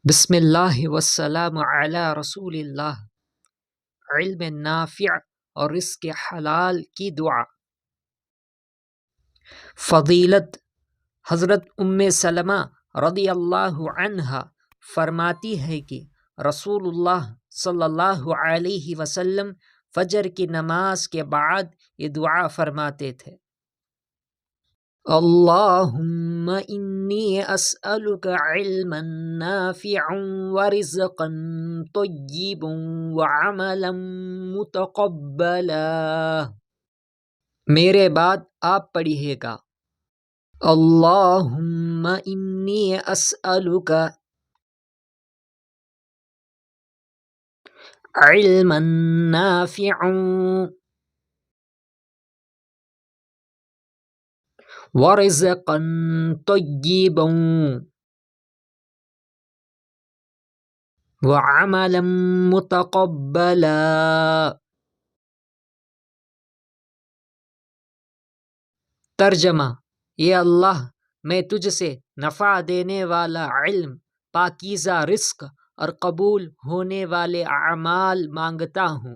بسم اللہ والسلام علی رسول اللہ۔ علم نافع اور رزق حلال کی دعا۔ فضیلت: حضرت سلمہ رضی اللہ عنہا فرماتی ہے کہ رسول اللہ صلی اللہ علیہ وسلم فجر کی نماز کے بعد یہ دعا فرماتے تھے: اللہم انی اسألک علما نافعا ورزقا طیبا وعملا متقبلا۔ میرے بعد آپ پڑھیے گا: اللہم انی اسألک علما نافعا ورزقا طیبا وعملا متقبلا۔ ترجمہ: یہ اللہ، میں تجھ سے نفع دینے والا علم، پاکیزہ رزق اور قبول ہونے والے اعمال مانگتا ہوں۔